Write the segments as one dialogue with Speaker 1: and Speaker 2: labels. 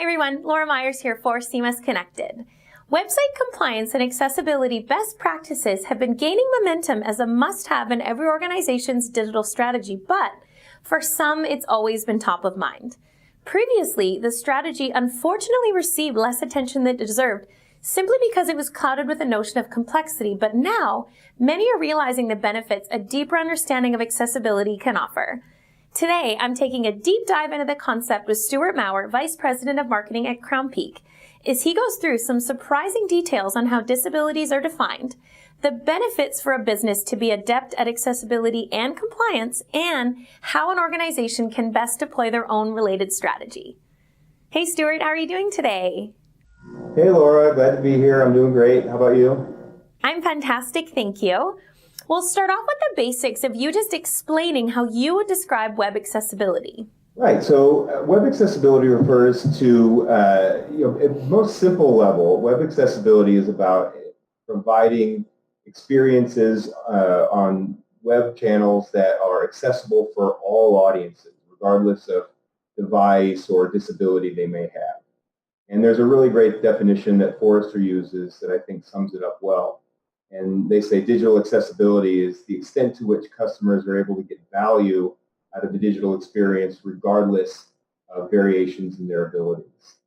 Speaker 1: everyone, Laura Myers here for CMS Connected. Website compliance and accessibility best practices have been gaining momentum as a must-have in every organization's digital strategy, but for some, it's always been top of mind. Previously, the strategy unfortunately received less attention than it deserved simply because it was clouded with a notion of complexity, but now many are realizing the benefits a deeper understanding of accessibility can offer. Today, I'm taking a deep dive into the concept with Stewart Maurer, Vice President of Marketing at Crown Peak, as he goes through some surprising details on how disabilities are defined, the benefits for a business to be adept at accessibility and compliance, and how an organization can best deploy their own related strategy. Hey Stewart, how are you doing today?
Speaker 2: Hey Laura, glad to be here. I'm doing great. How about you?
Speaker 1: I'm fantastic, thank you. We'll start off with the basics of you just explaining how you would describe web accessibility.
Speaker 2: Right, so web accessibility refers to, at the most simple level, web accessibility is about providing experiences on web channels that are accessible for all audiences, regardless of device or disability they may have. And there's a really great definition that Forrester uses that I think sums it up well. And they say digital accessibility is the extent to which customers are able to get value out of the digital experience regardless of variations in their abilities.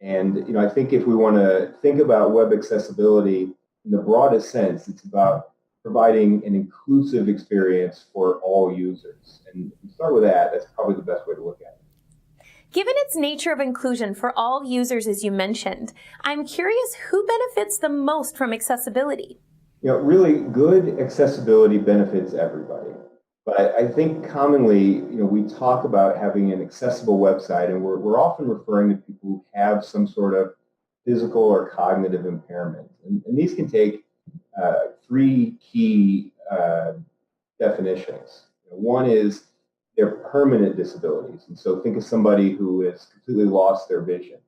Speaker 2: And I think if we want to think about web accessibility in the broadest sense, it's about providing an inclusive experience for all users. And if we start with that, that's probably the best way to look at it.
Speaker 1: Given its nature of inclusion for all users, as you mentioned, I'm curious who benefits the most from accessibility?
Speaker 2: Really good accessibility benefits everybody. But I think commonly, we talk about having an accessible website, and we're often referring to people who have some sort of physical or cognitive impairment. And these can take three key definitions. One is their permanent disabilities. And so think of somebody who has completely lost their vision.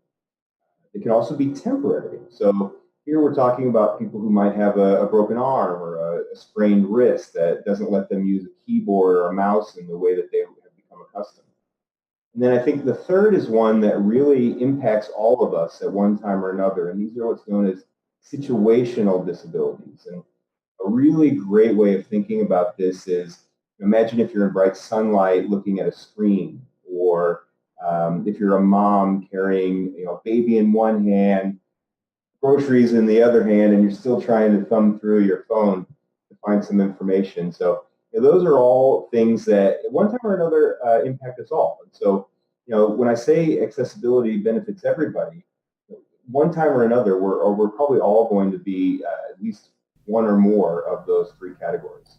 Speaker 2: It can also be temporary. So here we're talking about people who might have a broken arm or a sprained wrist that doesn't let them use a keyboard or a mouse in the way that they have become accustomed. And then I think the third is one that really impacts all of us at one time or another, and these are what's known as situational disabilities. And a really great way of thinking about this is, imagine if you're in bright sunlight looking at a screen, or if you're a mom carrying a baby in one hand, groceries in the other hand, and you're still trying to thumb through your phone to find some information. So those are all things that at one time or another impact us all. And so when I say accessibility benefits everybody, one time or another, we're probably all going to be at least one or more of those three categories.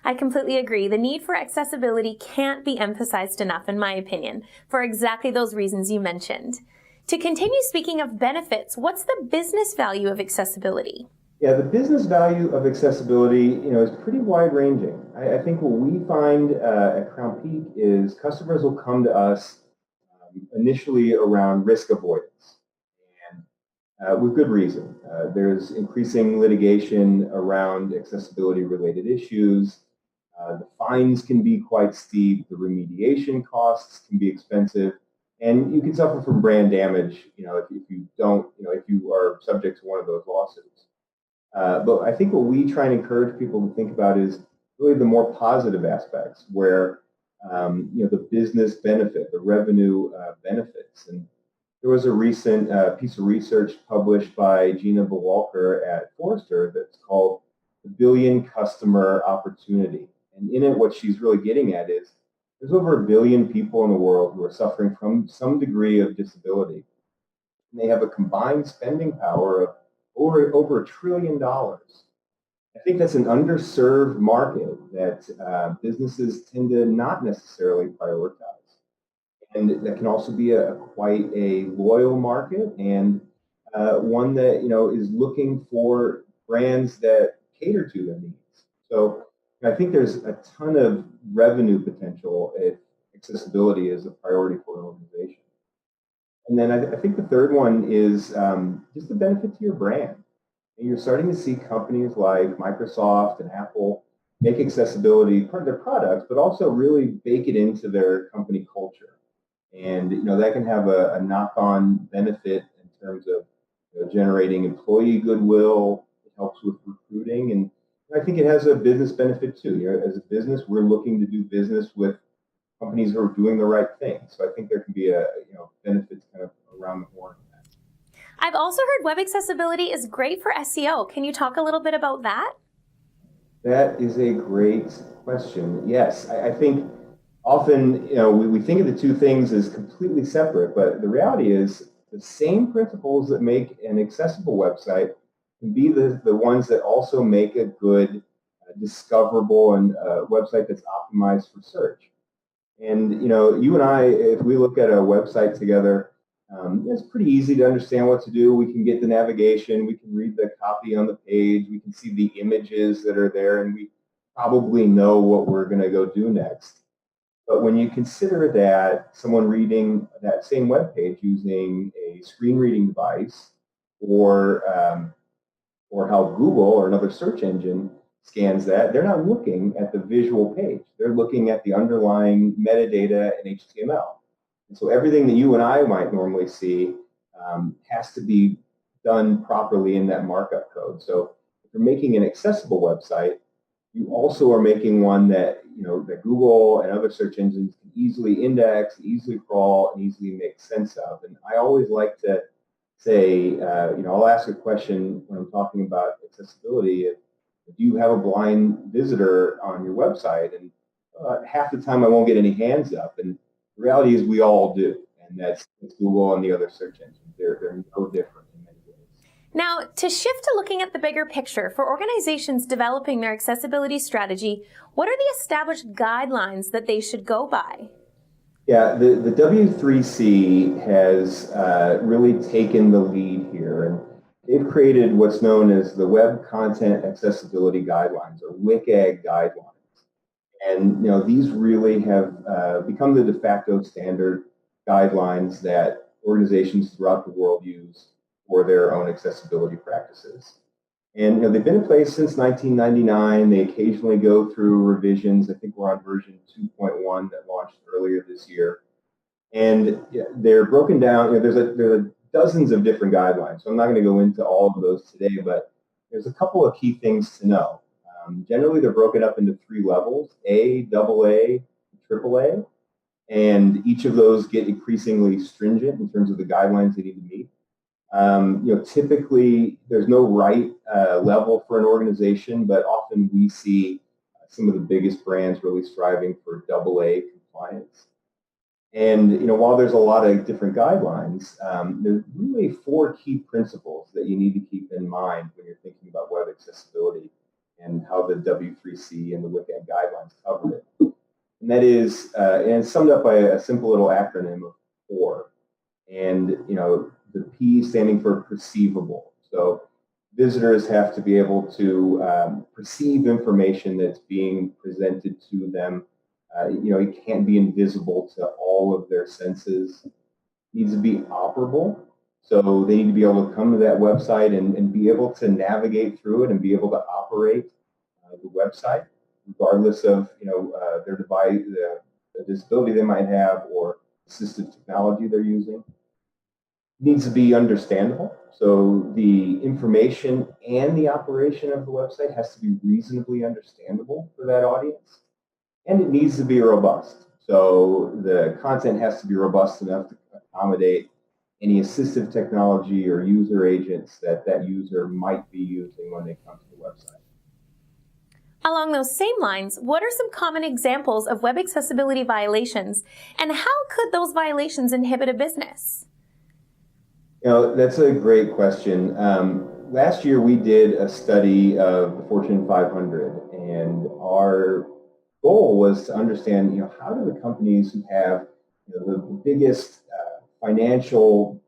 Speaker 1: I completely agree. The need for accessibility can't be emphasized enough, in my opinion, for exactly those reasons you mentioned. To continue speaking of benefits, what's the business value of accessibility?
Speaker 2: Yeah, the business value of accessibility, is pretty wide-ranging. I think what we find at Crown Peak is customers will come to us initially around risk avoidance, and with good reason. There's increasing litigation around accessibility-related issues. The fines can be quite steep. The remediation costs can be expensive. And you can suffer from brand damage, if you are subject to one of those lawsuits. But I think what we try and encourage people to think about is really the more positive aspects, where the business benefit, the revenue benefits. And there was a recent piece of research published by Gina Bawalker at Forrester that's called the Billion Customer Opportunity. And in it, what she's really getting at is there's over 1 billion people in the world who are suffering from some degree of disability. And they have a combined spending power of over $1 trillion. I think that's an underserved market that businesses tend to not necessarily prioritize. And that can also be quite a loyal market, and one that is looking for brands that cater to their needs. So I think there's a ton of revenue potential if accessibility is a priority for an organization. And then I think the third one is just the benefit to your brand. And you're starting to see companies like Microsoft and Apple make accessibility part of their products, but also really bake it into their company culture. And that can have a knock-on benefit in terms of generating employee goodwill. It helps with recruiting, and I think it has a business benefit too. As a business, we're looking to do business with companies who are doing the right thing. So I think there can be a benefits kind of around the horn.
Speaker 1: I've also heard web accessibility is great for SEO. Can you talk a little bit about that?
Speaker 2: That is a great question. Yes, I think often we think of the two things as completely separate, but the reality is the same principles that make an accessible website can be the ones that also make a good discoverable and website that's optimized for search. And you and I, if we look at a website together, it's pretty easy to understand what to do. We can get the navigation, we can read the copy on the page, we can see the images that are there, and we probably know what we're going to go do next. But when you consider that someone reading that same web page using a screen reading device, or how Google or another search engine scans that, they're not looking at the visual page. They're looking at the underlying metadata and HTML. And so everything that you and I might normally see has to be done properly in that markup code. So if you're making an accessible website, you also are making one that that Google and other search engines can easily index, easily crawl, and easily make sense of. And I always like to say, I'll ask a question when I'm talking about accessibility. If do you have a blind visitor on your website? And half the time I won't get any hands up. And the reality is we all do. And that's Google and the other search engines. They're no different in many ways.
Speaker 1: Now, to shift to looking at the bigger picture, for organizations developing their accessibility strategy, what are the established guidelines that they should go by?
Speaker 2: Yeah, the W3C has really taken the lead here, and they've created what's known as the Web Content Accessibility Guidelines, or WCAG guidelines. And these really have become the de facto standard guidelines that organizations throughout the world use for their own accessibility practices. And they've been in place since 1999. They occasionally go through revisions. I think we're on version 2.1 that launched earlier this year. And they're broken down. There's dozens of different guidelines. So I'm not going to go into all of those today, but there's a couple of key things to know. Generally, they're broken up into 3 levels: A, AA, AAA. And each of those get increasingly stringent in terms of the guidelines they need to meet. Typically, there's no right level for an organization, but often we see some of the biggest brands really striving for AA compliance. And while there's a lot of different guidelines, there's really 4 key principles that you need to keep in mind when you're thinking about web accessibility and how the W3C and the WCAG guidelines cover it. And that is, and it's summed up by a simple little acronym of 4. And the P standing for perceivable. So visitors have to be able to perceive information that's being presented to them. It can't be invisible to all of their senses. It needs to be operable. So they need to be able to come to that website and be able to navigate through it and be able to operate the website, regardless of their device, the disability they might have, or assistive technology they're using. Needs to be understandable. So the information and the operation of the website has to be reasonably understandable for that audience. And it needs to be robust. So the content has to be robust enough to accommodate any assistive technology or user agents that user might be using when they come to the website.
Speaker 1: Along those same lines, what are some common examples of web accessibility violations, and how could those violations inhibit a business?
Speaker 2: That's a great question. Last year we did a study of the Fortune 500, and our goal was to understand, how do the companies who have the biggest financial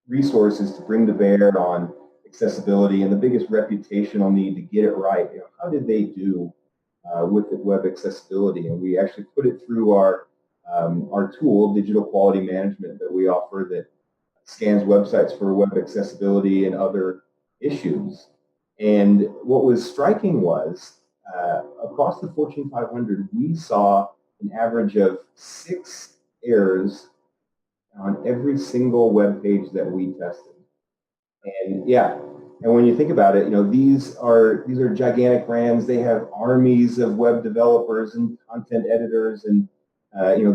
Speaker 2: resources to bring to bear on accessibility and the biggest reputational need to get it right, how did they do with the web accessibility? And we actually put it through our tool, Digital Quality Management, that we offer, that scans websites for web accessibility and other issues. And what was striking was across the Fortune 500, we saw an average of 6 errors on every single web page that we tested. And yeah, and when you think about it, these are gigantic brands. They have armies of web developers and content editors, and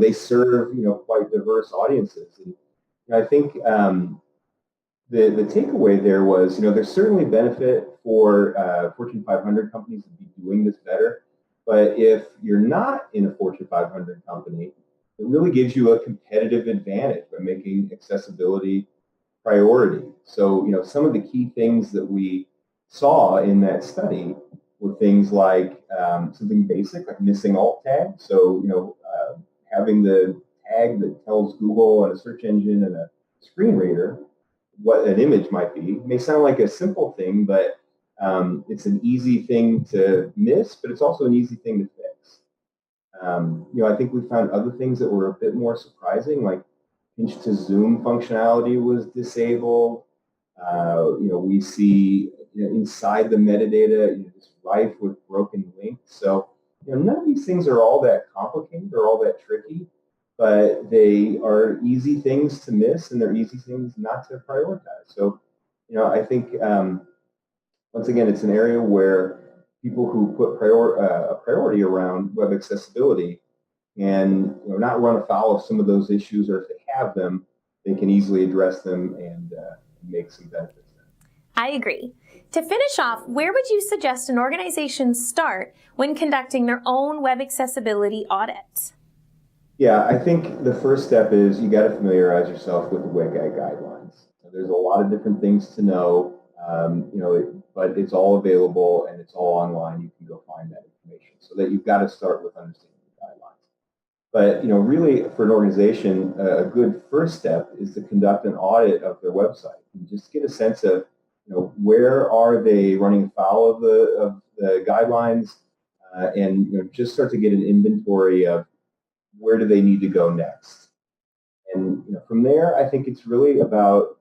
Speaker 2: they serve quite diverse audiences. And I think the takeaway there was, there's certainly benefit for Fortune 500 companies to be doing this better. But if you're not in a Fortune 500 company, it really gives you a competitive advantage by making accessibility priority. So, some of the key things that we saw in that study were things like something basic, like missing alt tag. So, having the tag that tells Google and a search engine and a screen reader what an image might be. It may sound like a simple thing, but it's an easy thing to miss, but it's also an easy thing to fix. I think we found other things that were a bit more surprising, like pinch to zoom functionality was disabled. We see inside the metadata it's rife with broken links. So none of these things are all that complicated or all that tricky, but they are easy things to miss and they're easy things not to prioritize. So I think once again it's an area where people who put a priority around web accessibility and not run afoul of some of those issues, or if they have them, they can easily address them and make some benefits.
Speaker 1: I agree. To finish off, where would you suggest an organization start when conducting their own web accessibility audit?
Speaker 2: Yeah, I think the first step is you got to familiarize yourself with the WCAG guidelines. So there's a lot of different things to know, but it's all available and it's all online. You can go find that information. So that you've got to start with understanding the guidelines. But really, for an organization, a good first step is to conduct an audit of their website and just get a sense of where are they running afoul of the guidelines, and just start to get an inventory of where do they need to go next. And from there, I think it's really about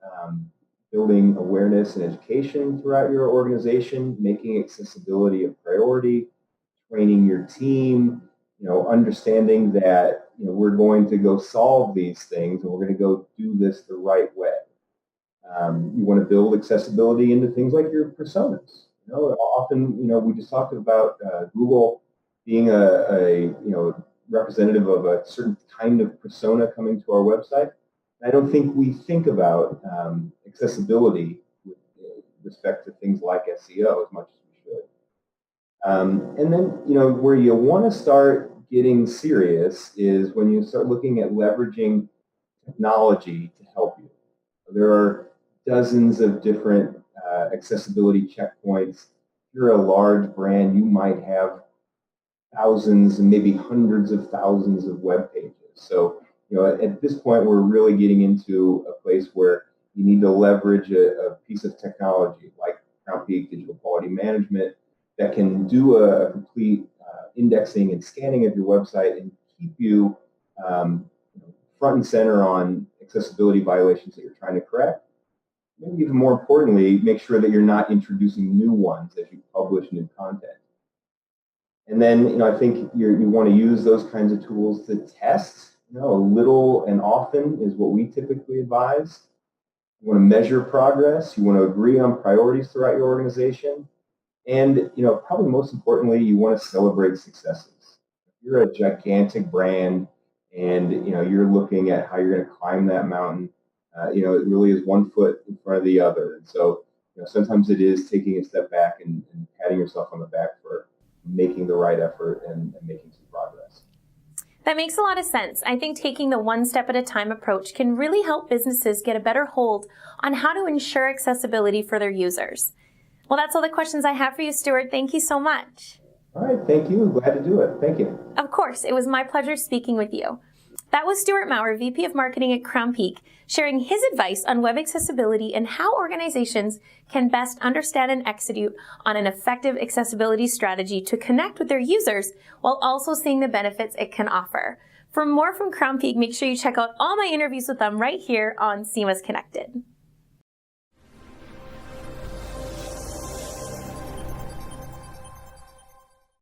Speaker 2: building awareness and education throughout your organization, making accessibility a priority, training your team, understanding that we're going to go solve these things and we're going to go do this the right way. You want to build accessibility into things like your personas. Often, we just talked about Google being a representative of a certain kind of persona coming to our website. I don't think we think about accessibility with respect to things like SEO as much as we should. And then, where you want to start getting serious is when you start looking at leveraging technology to help you. There are dozens of different accessibility checkpoints. If you're a large brand, you might have thousands and maybe hundreds of thousands of web pages. So, at this point, we're really getting into a place where you need to leverage a piece of technology like Crown Peak Digital Quality Management that can do a complete indexing and scanning of your website and keep you front and center on accessibility violations that you're trying to correct. Maybe even more importantly, make sure that you're not introducing new ones as you publish new content. And then, I think you want to use those kinds of tools to test. A little and often is what we typically advise. You want to measure progress. You want to agree on priorities throughout your organization. And, probably most importantly, you want to celebrate successes. If you're a gigantic brand and, you're looking at how you're going to climb that mountain, it really is one foot in front of the other. And so, sometimes it is taking a step back and patting yourself on the back for making the right effort and making some progress.
Speaker 1: That makes a lot of sense. I think taking the one step at a time approach can really help businesses get a better hold on how to ensure accessibility for their users. Well, that's all the questions I have for you, Stewart. Thank you so much.
Speaker 2: All right, thank you. Glad to do it. Thank you.
Speaker 1: Of course, it was my pleasure speaking with you. That was Stewart Maurer, VP of Marketing at Crown Peak, sharing his advice on web accessibility and how organizations can best understand and execute on an effective accessibility strategy to connect with their users while also seeing the benefits it can offer. For more from Crown Peak, make sure you check out all my interviews with them right here on CMS Connected.